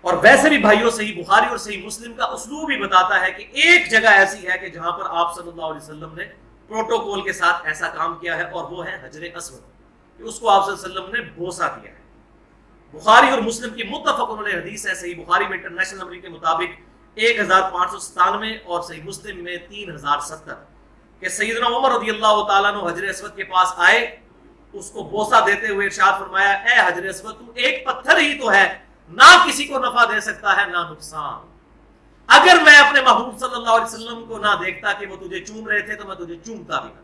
اور ویسے بھی بھائیوں, صحیح بخاری اور صحیح مسلم کا اسلوب ہی بتاتا ہے کہ ایک جگہ ایسی ہے کہ جہاں پر آپ صلی اللہ علیہ وسلم نے پروٹوکول کے ساتھ ایسا کام کیا ہے, اور وہ ہے حجر اسود, کہ اس کو آپ صلی اللہ علیہ وسلم نے بوسہ دیا ہے. بخاری اور مسلم کی متفق علیہ حدیث ہے. صحیح بخاری میں انٹرنیشنل نمبر کے مطابق 1597 اور صحیح مسلم میں 3070 کہ سیدنا عمر رضی اللہ تعالیٰ عنہ حجر اسود کے پاس آئے, اس کو بوسہ دیتے ہوئے ارشاد فرمایا, اے حجر اسود, تو ایک پتھر ہی تو ہے, نہ کسی کو نفع دے سکتا ہے نہ نقصان. اگر میں اپنے محبوب صلی اللہ علیہ وسلم کو نہ دیکھتا کہ وہ تجھے چوم رہے تھے, تو میں تجھے چومتا بھی نہ.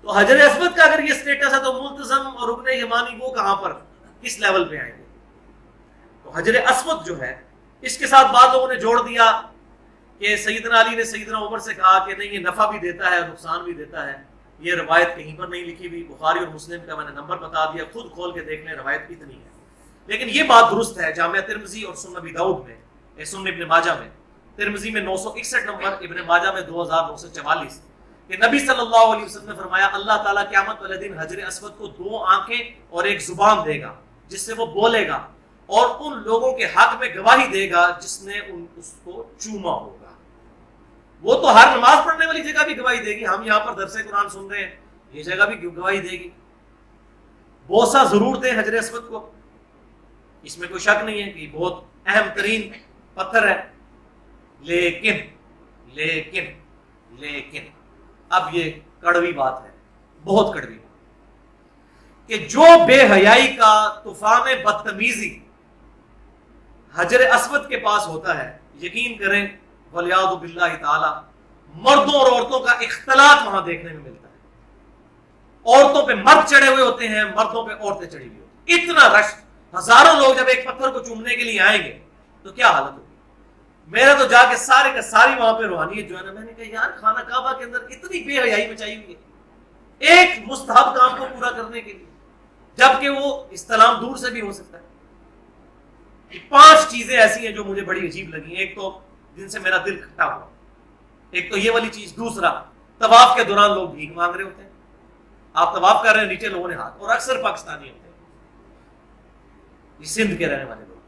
تو حجر اسود کا اگر یہ سٹیٹس ہے, تو ملتزم اور رکن یمانی وہ کہاں پر کس لیول پہ آئیں گے؟ تو حجر اسود جو ہے, اس کے ساتھ بعض لوگوں نے جوڑ دیا کہ سیدنا علی نے سیدنا عمر سے کہا کہ نہیں, یہ نفع بھی دیتا ہے نقصان بھی دیتا ہے. یہ روایت کہیں پر نہیں لکھی ہوئی. بخاری اور مسلم کا میں نے نمبر بتا دیا, خود کھول کے دیکھ لیں روایت کتنی ہے. لیکن یہ بات درست ہے, جامعہ ترمذی اور سنن ابی داؤد میں, سنن ابن ماجہ میں, ترمذی میں 961 نمبر, ابن ماجہ میں 2944, کہ نبی صلی اللہ علیہ وسلم نے فرمایا, اللہ تعالیٰ قیامت والے دن حجر اسود کو 2 آنکھیں اور 1 زبان دے گا جس سے وہ بولے گا, اور ان لوگوں کے حق میں گواہی دے گا جس نے اس کو چوما ہوگا. وہ تو ہر نماز پڑھنے والی جگہ بھی گواہی دے گی. ہم یہاں پر درس قرآن سن رہے ہیں, یہ جگہ بھی گواہی دے گی. بوسہ ضرور دیں حجر اسود کو, اس میں کوئی شک نہیں ہے کہ بہت اہم ترین پتھر ہے. لیکن لیکن لیکن اب یہ کڑوی بات ہے, بہت کڑوی بات, کہ جو بے حیائی کا طوفان بدتمیزی حجر اسود کے پاس ہوتا ہے, یقین کریں ولیعوذ باللہ تعالی, مردوں اور عورتوں کا اختلاط وہاں دیکھنے میں ملتا ہے. عورتوں پہ مرد چڑھے ہوئے ہوتے ہیں, مردوں پہ عورتیں چڑھی ہوئی ہوتی ہیں. اتنا رش, ہزاروں لوگ جب ایک پتھر کو چومنے کے لیے آئیں گے تو کیا حالت ہوگی. میرا تو جا کے سارے کا ساری وہاں پہ روحانیت جو ہے نا, میں نے کہا یار خانہ کعبہ کے اندر اتنی بے حیائی مچائی ہوئی ہے ایک مستحب کام کو پورا کرنے کے لیے, جبکہ وہ استلام دور سے بھی ہو سکتا ہے. 5 چیزیں ایسی ہیں جو مجھے بڑی عجیب لگی. ایک تو جن سے میرا دل کھٹا ہوا, ایک تو یہ والی چیز. دوسرا, طواف کے دوران لوگ بھیک مانگ رہے ہوتے ہیں. آپ طواف کر رہے ہیں, نیچے لوگوں نے ہاتھ, اور اکثر پاکستانی ہوتے ہیں, یہ سندھ کے رہنے والے لوگ.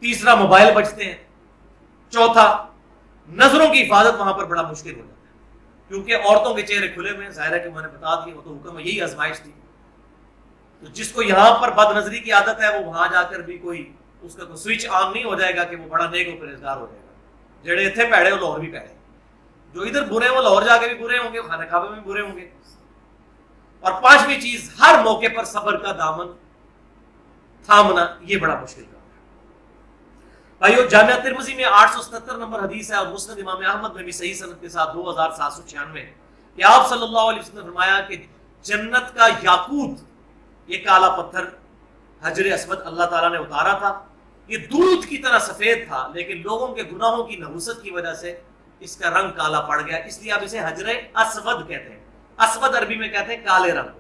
تیسرا, موبائل بجتے ہیں. چوتھا, نظروں کی حفاظت وہاں پر بڑا مشکل ہو جاتا ہے, کیونکہ عورتوں کے چہرے کھلے ہوئے ہیں. ظاہر ہے کہ میں نے بتا دیا, وہ تو حکم ہے, یہی آزمائش تھی. تو جس کو یہاں پر بد نظری کی عادت ہے, وہ وہاں جا کر بھی کوئی اس کا کوئی سوئچ آن نہیں ہو جائے گا کہ وہ بڑا نیک و پرہیزگار ہو جائے گا. جڑے اتنے پیڑے وہ لاہور بھی پیڑے, جو ادھر برے ہیں وہ لاہور جا کے بھی برے ہوں گے, خانہ کعبہ میں بھی برے ہوں گے. اور پانچویں چیز, ہر موقع پر صبر کا دامن تھامنا, یہ بڑا مشکل کام ہے. بھائیو, جامعہ ترمذی میں 877 نمبر حدیث ہے اور مسند امام احمد میں بھی صحیح سند کے ساتھ 2796 کہ آپ صلی اللہ علیہ وسلم نے فرمایا کہ جنت کا یاقوت, یہ کالا پتھر حجر اسود اللہ تعالیٰ نے اتارا تھا, یہ دودھ کی طرح سفید تھا, لیکن لوگوں کے گناہوں کی نحوست کی وجہ سے اس کا رنگ کالا پڑ گیا, اس لیے آپ اسے حجر اسود کہتے ہیں. اسود عربی میں کہتے ہیں کالے رنگ,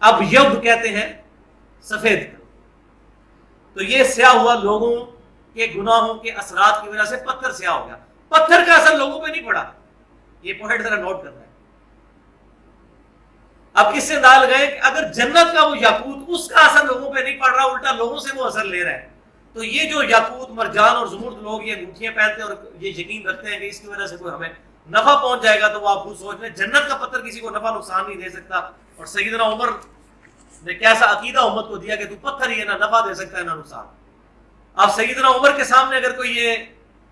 اب یب کہتے ہیں سفید. تو یہ سیاہ ہوا لوگوں کے گناہوں کے اثرات کی وجہ سے پتھر سیاہ ہو گیا. پتھر کا اثر لوگوں پہ نہیں پڑا, یہ پوائنٹ ذرا نوٹ کرنا ہے. اب اس سے اندازہ لگائیں کہ اگر جنت کا وہ یاقوت, اس کا اثر لوگوں پہ نہیں پڑ رہا, الٹا لوگوں سے وہ اثر لے رہا ہے, تو یہ جو یاقوت, مرجان اور زمرد لوگ یہ انگوٹھیاں پہنتے ہیں اور یہ یقین رکھتے ہیں کہ اس کی وجہ سے کوئی ہمیں نفع پہنچ جائے گا, تو وہ آپ خود سوچ لیں جنت کا پتھر کسی کو نفع نقصان نہیں دے سکتا. اور سیدنا عمر نے کیسا عقیدہ امت کو دیا کہ تو پتھر ہی ہے, نہ نفع دے سکتا ہے نہ نقصان. اب سیدنا عمر کے سامنے اگر کوئی یہ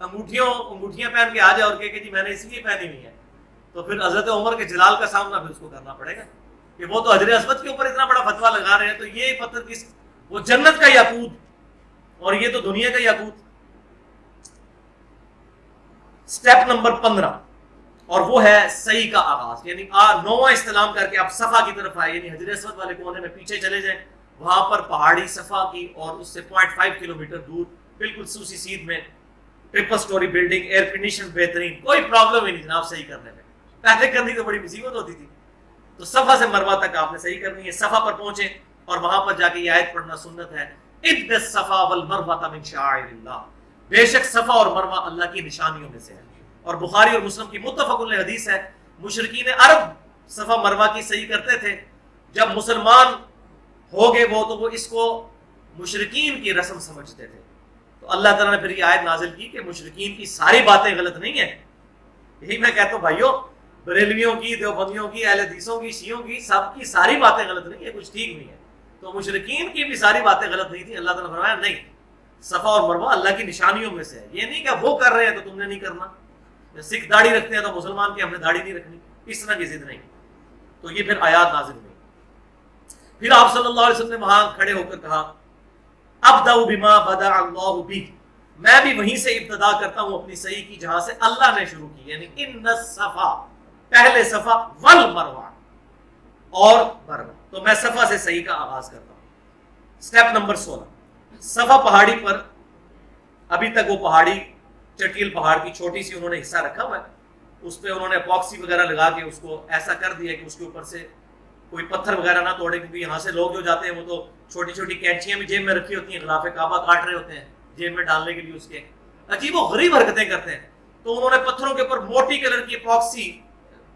انگوٹھیاں پہن کے آ جائے اور کہے کہ جی میں نے اس لیے پہنی ہوئی ہے, تو پھر حضرت عمر کے جلال کا سامنا پھر اس کو کرنا پڑے گا کہ وہ تو حجر اسود کے اوپر اتنا بڑا فتویٰ لگا رہے ہیں, تو یہ پتھر کس, وہ جنت کا یاقوت اور یہ تو دنیا کا یاقوت. سٹیپ نمبر 15, اور وہ ہے صحیح کا آغاز, یعنی 9واں استلام کر کے آپ صفا کی طرف آئے, یعنی حجر اسود والے کونے میں پیچھے چلے جائیں, وہاں پر پہاڑی صفا کی اور اس سے 0.5 کلومیٹر دور بالکل سوسی سیدھ میں triple story building, air condition بہترین, کوئی پرابلم ہی نہیں جناب صحیح کرنے میں. پہلے کرنی تو بڑی مصیبت ہوتی تھی, تو صفا سے مروہ تک آپ نے صحیح کرنی ہے. صفا پر پہنچے اور وہاں پر جا کے یہ آیت پڑھنا سنت ہے, ان الصفا والمروہ من شعائر اللہ, بے شک صفا اور مروہ اللہ کی نشانیوں میں سے ہے. اور بخاری اور مسلم کی متفق علیہ حدیث ہے, مشرکین عرب صفا مروہ کی صحیح کرتے تھے, جب مسلمان ہو گئے وہ تو وہ اس کو مشرکین کی رسم سمجھتے تھے. تو اللہ تعالیٰ نے پھر یہ آیت نازل کی کہ مشرکین کی ساری باتیں غلط نہیں ہیں. یہی میں کہتا ہوں بھائیو, بریلویوں کی, دیوبندیوں کی, اہل حدیثوں کی, شیعوں کی, سب کی ساری باتیں غلط نہیں ہے, کچھ ٹھیک نہیں ہے. تو مشرکین کی بھی ساری باتیں غلط نہیں تھی. اللہ تعالیٰ نے فرمایا نہیں, صفا اور مروہ اللہ کی نشانیوں میں سے ہے. یہ نہیں کہ وہ کر رہے ہیں تو تم نے نہیں کرنا, سکھ داڑھی رکھتے ہیں تو مسلمان کی ہم نے داڑھی نہیں رکھنی, اس طرح کی ضد نہیں. تو یہ پھر آیات نازل ہوئی. پھر آپ صلی اللہ علیہ وسلم نے وہاں کھڑے ہو کر کہا ابدأ بما بدأ اللہ بہ, میں بھی وہیں سے ابتدا کرتا ہوں اپنی صحیح کی جہاں سے اللہ نے شروع کی, یعنی ان الصفا, پہلے صفا, والمروہ, اور مروہ. تو میں صفا سے صحیح کا آغاز کرتا ہوں. سٹیپ نمبر 16, صفا پہاڑی پر ابھی تک وہ پہاڑی چٹیل پہاڑ کی چھوٹی سی انہوں نے حصہ رکھا ہوا ہے, اس پہ انہوں نے اپاکسی وغیرہ لگا کے اس کو ایسا کر دیا کہ اس کے اوپر سے کوئی پتھر وغیرہ نہ توڑے, کیونکہ یہاں سے لوگ جو جاتے ہیں وہ تو چھوٹی چھوٹی کینچیاں بھی جیب میں رکھی ہوتی ہیں, غلاف کعبہ کاٹ رہے ہوتے ہیں جیب میں ڈالنے کے لیے, اس کے عجیب و غریب حرکتیں کرتے ہیں. تو انہوں نے پتھروں کے اوپر موٹی کلر کی اپاکسی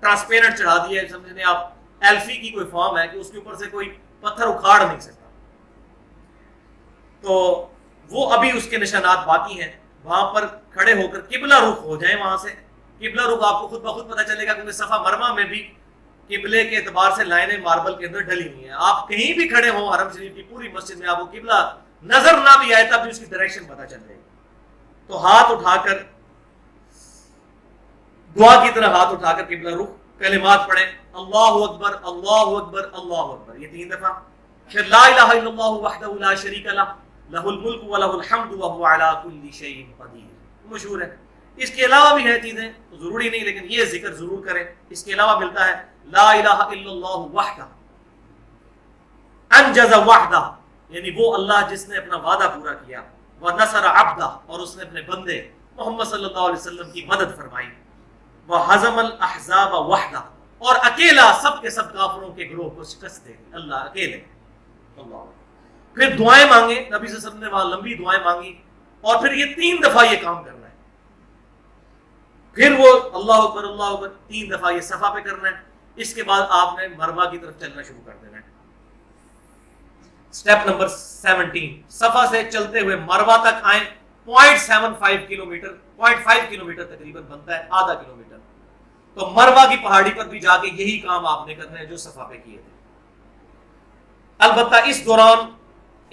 ٹرانسپیرنٹ چڑھا دی ہے, سمجھنے آپ ایلفی کی کوئی فارم ہے کہ اس کے اوپر سے کوئی پتھر اکھاڑ نہیں سکتا. تو وہ ابھی اس کے نشانات باقی ہیں. وہاں پر کھڑے ہو کر قبلہ رخ ہو جائیں, وہاں سے قبلہ رخ آپ کو خود بخود پتہ چلے گا, کیونکہ صفا مروہ میں بھی قبلے کے اعتبار سے لائنیں ماربل کے اندر ڈلی ہوئی ہیں. آپ کہیں بھی کھڑے ہوں حرم شریف کی پوری مسجد میں, آپ کو قبلہ نظر نہ بھی آئے تب بھی اس کی ڈائریکشن پتہ چل جائے گی. تو ہاتھ اٹھا کر دعا کی طرح ہاتھ اٹھا کر قبلہ رخ, کلمات پڑھیں, اللہ اکبر اللہ اکبر اللہ اکبر, یہ 3 دفعہ. پھر لا الہ الا اللہ وحدہ لا شریک لہ لہ الملک ولہ الحمد وہو علی کل شیء قدیر, مشہور ہے. اس کے علاوہ بھی ہیں چیزیں, ضروری نہیں, لیکن یہ ذکر ضرور کریں. اس کے علاوہ ملتا ہے لا الہ الا اللہ وحدہ انجز وحدہ, یعنی وہ اللہ جس نے اپنا وعدہ پورا کیا, ونصر عبدہ, اور اس نے اپنے بندے محمد صلی اللہ علیہ وسلم کی مدد فرمائی, وہزم الاحزاب وحدہ, اور اکیلا سب کے سب کافروں کے گروہ کو شکست دے, اللہ اکیلے. اللہ. پھر دعائیں مانگیں, نبی صلی اللہ علیہ وسلم نے وہاں لمبی دعائیں مانگی, اور پھر یہ 3 دفعہ یہ کام کرنا ہے. پھر وہ اللہ اکبر 3 دفعہ یہ صفا پہ کرنا ہے. اس کے بعد آپ نے مروہ کی طرف چلنا شروع کر دینا ہے. سٹیپ نمبر 17, صفا سے چلتے ہوئے مروہ تک آئیں. 0.75 کلومیٹر, 0.5 کلومیٹر تقریباً بنتا ہے, آدھا کلومیٹر. تو مروہ کی پہاڑی پر بھی جا کے یہی کام آپ نے کرنا ہے جو صفا پہ کیے تھے. البتہ اس دوران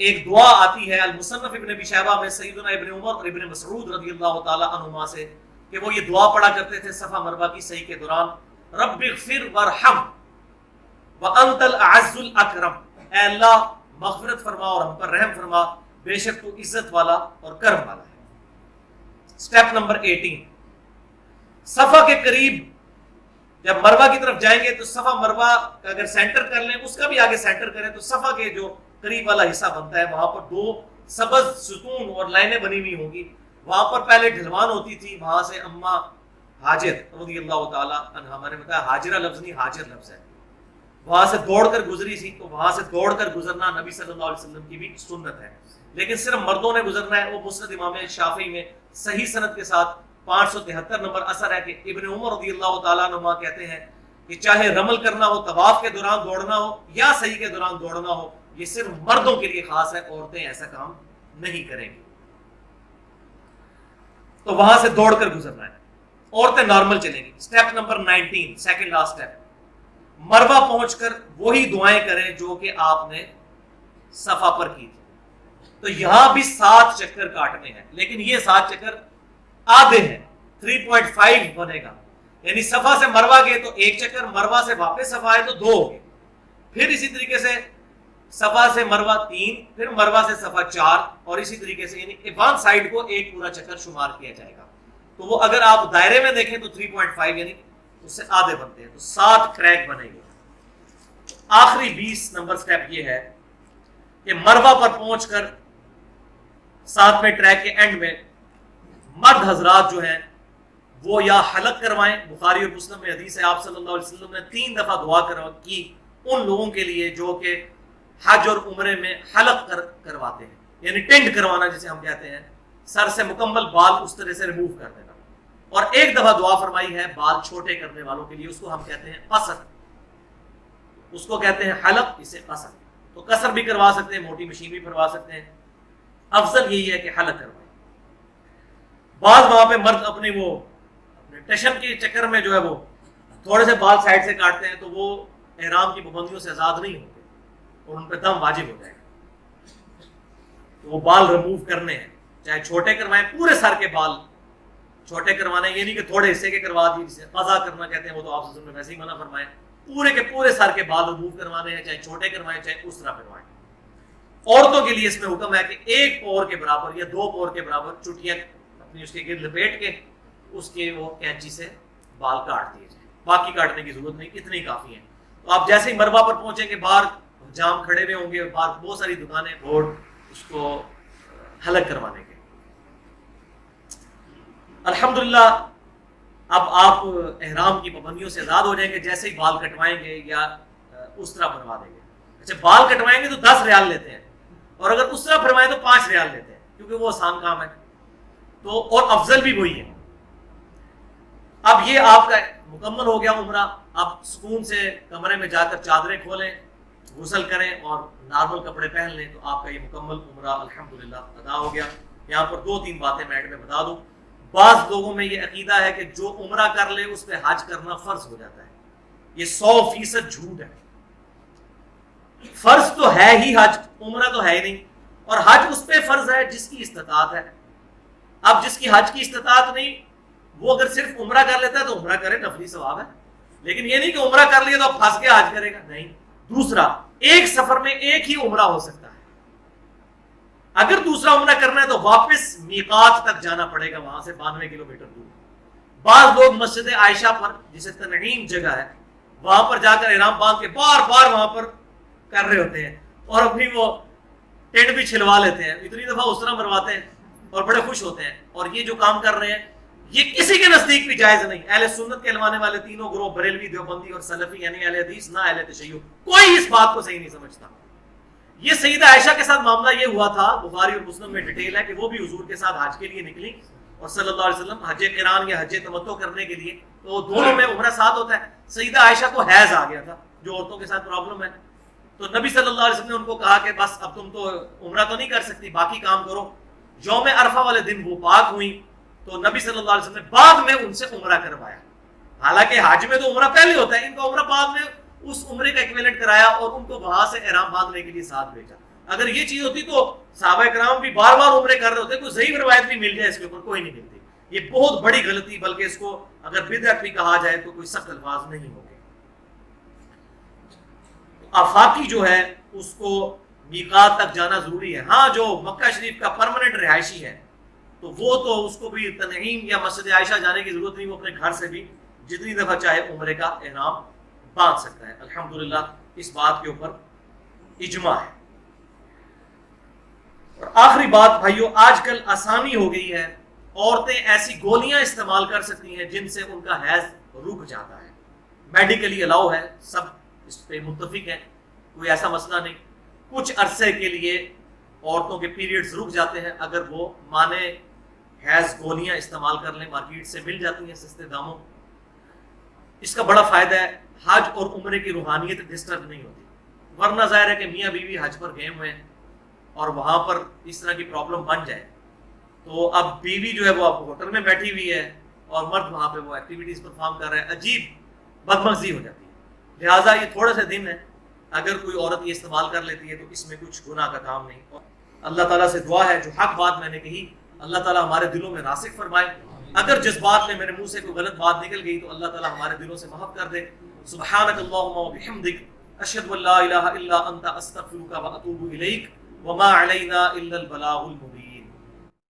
ایک دعا آتی ہے المصنف ابن ابی شیبہ میں سیدنا ابن عمر اور ابن مسعود رضی اللہ تعالی عنہما سے کہ وہ یہ دعا پڑھا کرتے تھے صفا مروہ کی سعی کے دوران، رب اغفر وارحم وانت الاعز الاکرم، اے اللہ مغفرت فرما اور ہم پر رحم فرما، بے شک تو عزت والا اور کرم والا ہے۔ سٹیپ نمبر 18، صفا کے قریب جب مروہ کی طرف جائیں گے تو صفا مروہ کا اگر سینٹر کر لیں، اس کا بھی آگے سینٹر کریں تو صفا کے جو قریب والا حصہ بنتا ہے وہاں پر 2 سبز ستون اور لائنیں بنی ہوئی ہوں گی، وہاں پر پہلے ڈھلوان ہوتی تھی، وہاں سے اما ہاجر رضی اللہ تعالی عنہا، میں نے بتایا ہاجرہ لفظ نہیں ہاجر لفظ ہے، وہاں سے دوڑ کر گزری تھی، تو وہاں سے دوڑ کر گزرنا نبی صلی اللہ علیہ وسلم کی بھی سنت ہے، لیکن صرف مردوں نے گزرنا ہے۔ وہ مسند امام شافعی میں صحیح سند کے ساتھ 573 نمبر اثر ہے کہ ابن عمر رضی اللہ تعالیٰ عنہما کہتے ہیں کہ چاہے رمل کرنا ہو، طواف کے دوران دوڑنا ہو یا سعی کے دوران دوڑنا ہو، یہ صرف مردوں کے لیے خاص ہے، عورتیں ایسا کام نہیں کریں گی۔ تو وہاں سے دوڑ کر گزرنا ہے، عورتیں نارمل چلیں گی۔ Step number 19، second last step, Marwa پہنچ کر وہی دعائیں کریں جو کہ آپ نے صفا پر کی تھی۔ تو یہاں بھی 7 چکر کاٹنے ہیں، لیکن یہ 7 چکر آدھے ہیں، 3.5 بنے گا، یعنی صفا سے مروہ گئے تو 1 چکر، مروہ سے واپس صفا آئے تو 2 ہو گئے، پھر اسی طریقے سے صفا سے مروہ 3، پھر مروہ سے صفا 4، اور اسی طریقے سے یعنی ون سائڈ کو ایک پورا چکر شمار کیا جائے گا۔ تو وہ اگر آپ دائرے میں دیکھیں تو 3.5 یعنی اس سے آدھے بنتے ہیں، تو 7 ٹریک بنے گے۔ آخری 20 نمبر سٹیپ یہ ہے کہ مروہ پر پہنچ کر 7ویں ٹریک کے اینڈ میں مرد حضرات جو ہیں وہ یا حلق کروائیں، بخاری اور مسلم میں حدیث ہے آپ صلی اللہ علیہ وسلم نے 3 دفعہ دعا کی ان لوگوں کے لیے جو کہ حج اور عمرے میں حلق کرواتے ہیں، یعنی ٹینڈ کروانا جسے ہم کہتے ہیں، سر سے مکمل بال اس طرح سے ریموو کر دینا، اور 1 دفعہ دعا فرمائی ہے بال چھوٹے کرنے والوں کے لیے، اس کو ہم کہتے ہیں قصر، اس کو کہتے ہیں حلق، اسے قصر۔ تو قصر بھی کروا سکتے ہیں، موٹی مشین بھی پھروا سکتے ہیں، افضل یہی ہے کہ حلق کروائیں۔ بعض وہاں پہ مرد اپنے ٹشن کے چکر میں جو ہے وہ تھوڑے سے بال سائڈ سے کاٹتے ہیں، تو وہ احرام کی پابندیوں سے آزاد نہیں ہوتے اور ان پہ دم واجب ہو جائے گا، تو وہ بال ریموو کرنے ہیں، چاہے چھوٹے کروائیں، پورے سر کے بال چھوٹے کروانے، یہ نہیں کہ تھوڑے حصے کے کروا دیے جسے قضا کرنا کہتے ہیں، وہ تو آپ صلی اللہ علیہ وسلم نے ویسے ہی منع فرمائے، پورے کے پورے سر کے بال ریموو کروانے ہیں، چاہے چھوٹے کروائیں چاہے اس طرح کروائیں۔ عورتوں کے لیے اس میں حکم ہے کہ 1 پور کے برابر یا 2 پور کے برابر چٹیاں اپنی اس کے گرد لپیٹ کے اس کے وہ کینچی سے بال کاٹ دیے جائیں، باقی کاٹنے کی ضرورت نہیں، اتنی کافی ہیں۔ تو آپ جیسے ہی مروہ پر پہنچیں گے باہر جام کھڑے ہوئے ہوں گے، باہر بہت ساری دکانیں اور اس کو حلق کروانے کے۔ الحمدللہ اب آپ احرام کی پابندیوں سے آزاد ہو جائیں گے، جیسے ہی بال کٹوائیں گے یا اس طرح بنوا دیں گے۔ اچھا، بال کٹوائیں گے تو 10 ریال لیتے ہیں، اور اگر اس طرح فرمائیں تو 5 ریال لیتے ہیں، کیونکہ وہ آسان کام ہے، تو اور افضل بھی وہی ہے۔ اب یہ آپ کا مکمل ہو گیا عمرہ، اب سکون سے کمرے میں جا کر چادریں کھولیں، غسل کریں اور نارمل کپڑے پہن لیں، تو آپ کا یہ مکمل عمرہ الحمدللہ ادا ہو گیا۔ یہاں پر 2-3 باتیں میں ایڈ میں بتا دوں۔ بعض لوگوں میں یہ عقیدہ ہے کہ جو عمرہ کر لے اس پہ حج کرنا فرض ہو جاتا ہے، یہ 100% جھوٹ ہے۔ فرض تو ہے ہی حج، عمرہ تو ہے ہی نہیں، اور حج اس پہ فرض ہے جس کی استطاعت ہے۔ اب جس کی حج کی استطاعت نہیں، وہ اگر صرف عمرہ کر لیتا ہے تو عمرہ کرے، نفلی ثواب ہے، لیکن یہ نہیں کہ عمرہ کر لیا تو اب پھنس کے حج کرے گا، نہیں۔ دوسرا، ایک سفر میں ایک ہی عمرہ ہو سکتا ہے، اگر دوسرا عمرہ کرنا ہے تو واپس میقات تک جانا پڑے گا، وہاں سے 92 کلومیٹر دور۔ بعض لوگ مسجد عائشہ پر، جسے تنعیم جگہ ہے، وہاں پر جا کر احرام باندھ کے بار بار وہاں پر کر رہے ہوتے ہیں، اور اپنی وہ ٹینٹ بھی چھلوا لیتے ہیں، اتنی دفعہ اس طرح مرواتے ہیں اور بڑے خوش ہوتے ہیں۔ اور یہ جو کام کر رہے ہیں یہ کسی کے نزدیک بھی جائز نہیں۔ اہل سنت کہلوانے والے تینوں گروہ، بریلوی، دیوبندی اور سلفی، یعنی اہل حدیث نہ اہل تشیع، کوئی اس بات کو صحیح نہیں سمجھتا۔ یہ سیدہ عائشہ کے ساتھ معاملہ یہ ہوا تھا، بخاری اور مسلم میں ڈیٹیل ہے کہ وہ بھی حضور کے ساتھ حج کے لیے نکلی، اور صلی اللہ علیہ وسلم حج قران یا حج تمتع کرنے کے لیے، تو دونوں میں عمرہ ساتھ ہوتا ہے۔ سیدہ عائشہ کو حیض آ گیا تھا، جو عورتوں کے ساتھ پرابلم ہے، تو نبی صلی اللہ علیہ وسلم نے ان کو کہا کہ بس اب تم تو عمرہ تو نہیں کر سکتی، باقی کام کرو۔ یوم عرفہ والے دن وہ پاک ہوئی، تو نبی صلی اللہ علیہ وسلم نے بعد میں ان سے عمرہ کروایا۔ حالانکہ حج میں تو عمرہ پہلے ہوتا ہے، ان کا عمرہ بعد میں اس عمرے کا ایکویلنٹ کرایا اور ان کو وہاں سے احرام باندھنے کے لیے ساتھ بھیجا۔ اگر یہ چیز ہوتی تو صحابہ کرام بھی بار بار عمرے کر رہے ہوتے, کوئی صحیح روایت بھی مل جائے اس کے اوپر, کوئی نہیں ملتی. یہ بہت بڑی غلطی, بلکہ اس کو اگر بدعت بھی کہا جائے تو کوئی سخت الفاظ نہیں ہوگے. آفاقی جو ہے اس کو میقات تک جانا ضروری ہے. ہاں جو مکہ شریف کا پرماننٹ رہائشی ہے تو وہ تو اس کو بھی تنعیم یا مسجد عائشہ جانے کی ضرورت نہیں, وہ اپنے گھر سے بھی جتنی دفعہ چاہے عمرے کا احرام باندھ سکتا ہے. الحمدللہ اس بات کے اوپر اجماع ہے. اور آخری بات بھائیو, آج کل آسانی ہو گئی ہے, عورتیں ایسی گولیاں استعمال کر سکتی ہیں جن سے ان کا حیض رک جاتا ہے. میڈیکلی الاؤ ہے, سب اس پہ متفق ہیں, کوئی ایسا مسئلہ نہیں. کچھ عرصے کے لیے عورتوں کے پیریڈز رک جاتے ہیں اگر وہ مانے حیض گولیاں استعمال کر لیں, مارکیٹ سے مل جاتی ہیں سستے داموں. اس کا بڑا فائدہ ہے, حج اور عمرے کی روحانیت ڈسٹرب نہیں ہوتی. ورنہ ظاہر ہے کہ میاں بیوی حج پر گئے ہوئے ہیں اور وہاں پر اس طرح کی پرابلم بن جائے تو اب بیوی جو ہے وہ اب ہوٹل میں بیٹھی ہوئی ہے اور مرد وہاں پہ وہ ایکٹیویٹیز پرفارم کر رہے ہیں, عجیب بدمزی ہو جاتی ہے. لہٰذا یہ تھوڑے سے دن ہے, اگر کوئی عورت یہ استعمال کر لیتی ہے تو اس میں کچھ گناہ کا کام نہیں. اللہ تعالیٰ سے دعا ہے جو حق بات میں نے کہی اللہ تعالیٰ ہمارے دلوں میں راسخ فرمائے. اگر جس بات میں میرے منہ سے کوئی غلط بات نکل گئی تو اللہ تعالیٰ ہمارے دلوں سے معاف کر دے. سبحانک اللہم و بحمدک, اشہد ان لا الہ الا انت, استغفرک و اتوب الیک, وما علینا الا البلاغ المبین.